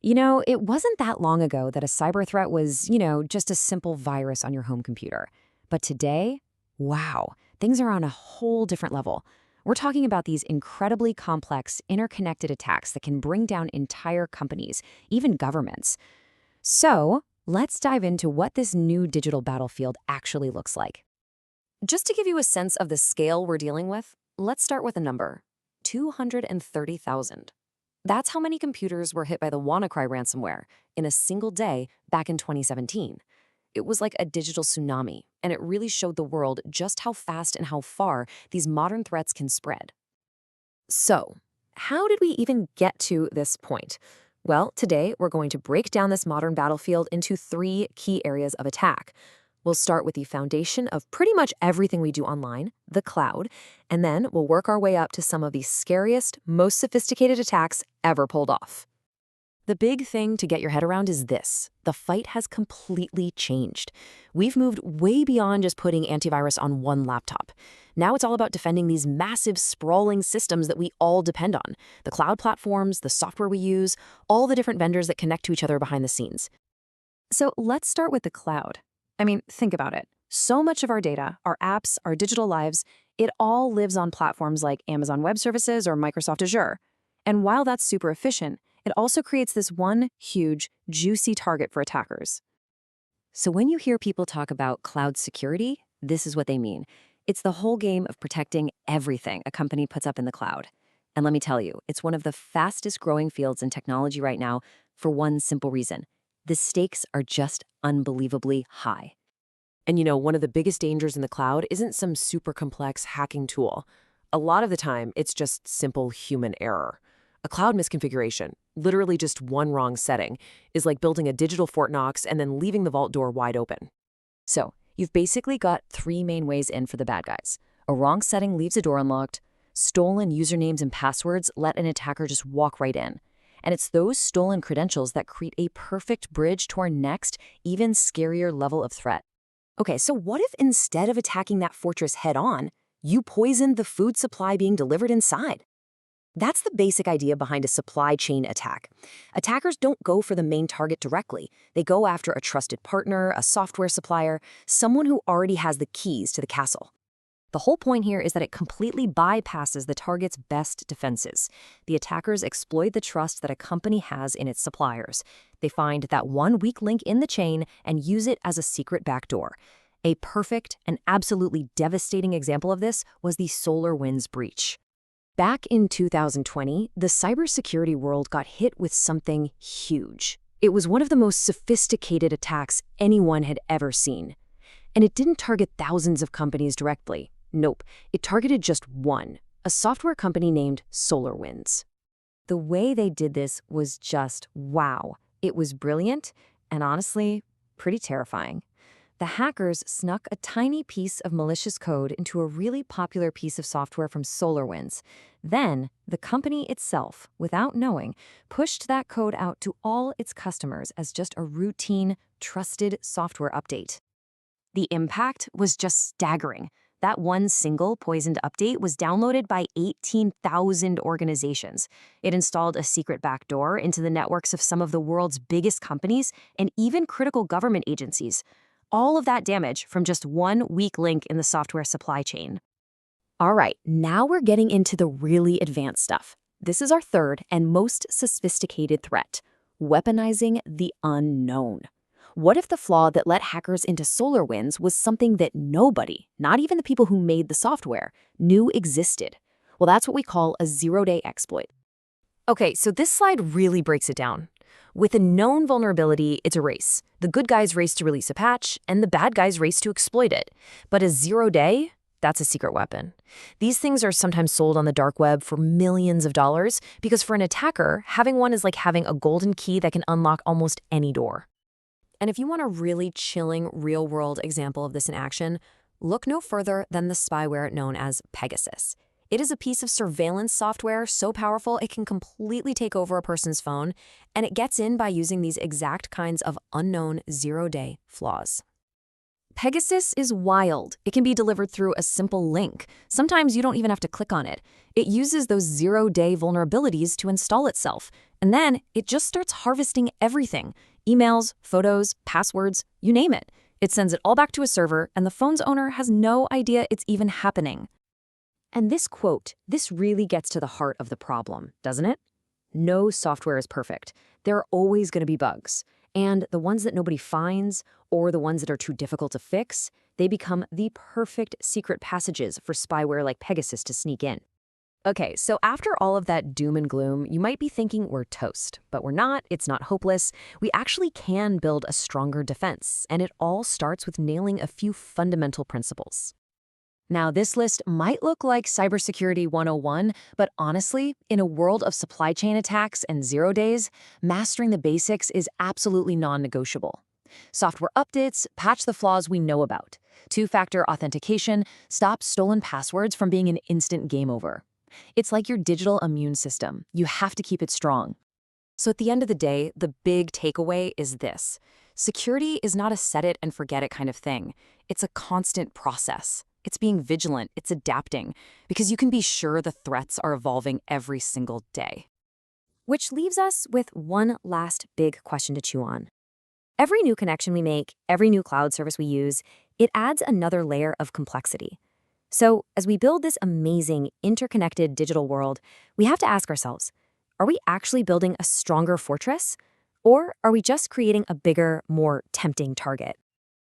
It wasn't that long ago that a cyber threat was just a simple virus on your home computer. But today, wow, things are on a whole different level. We're talking about these incredibly complex, interconnected attacks that can bring down entire companies, even governments. So, let's dive into what this new digital battlefield actually looks like. Just to give you a sense of the scale we're dealing with, let's start with a number: 230,000. That's how many computers were hit by the WannaCry ransomware in a single day back in 2017. It was like a digital tsunami, and it really showed the world just how fast and how far these modern threats can spread. So, how did we even get to this point? Well, today we're going to break down this modern battlefield into three key areas of attack. We'll start with the foundation of pretty much everything we do online, the cloud, and then we'll work our way up to some of the scariest, most sophisticated attacks ever pulled off. The big thing to get your head around is this: the fight has completely changed. We've moved way beyond just putting antivirus on one laptop. Now it's all about defending these massive, sprawling systems that we all depend on: the cloud platforms, the software we use, all the different vendors that connect to each other behind the scenes. So let's start with the cloud. Think about it. So much of our data, our apps, our digital lives, it all lives on platforms like Amazon Web Services or Microsoft Azure. And while that's super efficient, it also creates this one huge, juicy target for attackers. So when you hear people talk about cloud security, this is what they mean. It's the whole game of protecting everything a company puts up in the cloud. And let me tell you, it's one of the fastest growing fields in technology right now for one simple reason: the stakes are just unbelievably high. And one of the biggest dangers in the cloud isn't some super complex hacking tool. A lot of the time, it's just simple human error. A cloud misconfiguration, literally just one wrong setting, is like building a digital Fort Knox and then leaving the vault door wide open. So you've basically got three main ways in for the bad guys. A wrong setting leaves a door unlocked. Stolen usernames and passwords let an attacker just walk right in. And it's those stolen credentials that create a perfect bridge to our next, even scarier level of threat. Okay, so what if instead of attacking that fortress head-on, you poisoned the food supply being delivered inside? That's the basic idea behind a supply chain attack. Attackers don't go for the main target directly. They go after a trusted partner, a software supplier, someone who already has the keys to the castle. The whole point here is that it completely bypasses the target's best defenses. The attackers exploit the trust that a company has in its suppliers. They find that one weak link in the chain and use it as a secret backdoor. A perfect and absolutely devastating example of this was the SolarWinds breach. Back in 2020, the cybersecurity world got hit with something huge. It was one of the most sophisticated attacks anyone had ever seen. And it didn't target thousands of companies directly. Nope, it targeted just one, a software company named SolarWinds. The way they did this was just wow. It was brilliant and honestly, pretty terrifying. The hackers snuck a tiny piece of malicious code into a really popular piece of software from SolarWinds. Then, the company itself, without knowing, pushed that code out to all its customers as just a routine, trusted software update. The impact was just staggering. That one single poisoned update was downloaded by 18,000 organizations. It installed a secret backdoor into the networks of some of the world's biggest companies and even critical government agencies. All of that damage from just one weak link in the software supply chain. All right, now we're getting into the really advanced stuff. This is our third and most sophisticated threat: weaponizing the unknown. What if the flaw that let hackers into SolarWinds was something that nobody, not even the people who made the software, knew existed? Well, that's what we call a zero-day exploit. Okay, so this slide really breaks it down. With a known vulnerability, it's a race. The good guys race to release a patch, and the bad guys race to exploit it. But a 0-day, that's a secret weapon. These things are sometimes sold on the dark web for millions of dollars because for an attacker, having one is like having a golden key that can unlock almost any door. And if you want a really chilling, real-world example of this in action, look no further than the spyware known as Pegasus. It is a piece of surveillance software so powerful it can completely take over a person's phone, and it gets in by using these exact kinds of unknown zero-day flaws. Pegasus is wild. It can be delivered through a simple link. Sometimes you don't even have to click on it. It uses those zero-day vulnerabilities to install itself. And then it just starts harvesting everything. Emails, photos, passwords, you name it. It sends it all back to a server, and the phone's owner has no idea it's even happening. And this quote, this really gets to the heart of the problem, doesn't it? No software is perfect. There are always going to be bugs. And the ones that nobody finds, or the ones that are too difficult to fix, they become the perfect secret passages for spyware like Pegasus to sneak in. Okay, so after all of that doom and gloom, you might be thinking we're toast. But we're not. It's not hopeless. We actually can build a stronger defense, and it all starts with nailing a few fundamental principles. Now, this list might look like Cybersecurity 101, but honestly, in a world of supply chain attacks and 0 days, mastering the basics is absolutely non-negotiable. Software updates, patch the flaws we know about. Two-factor authentication, stop stolen passwords from being an instant game over. It's like your digital immune system. You have to keep it strong. So at the end of the day, the big takeaway is this. Security is not a set-it-and-forget-it kind of thing. It's a constant process. It's being vigilant, it's adapting, because you can be sure the threats are evolving every single day. Which leaves us with one last big question to chew on. Every new connection we make, every new cloud service we use, it adds another layer of complexity. So as we build this amazing, interconnected digital world, we have to ask ourselves, are we actually building a stronger fortress? Or are we just creating a bigger, more tempting target?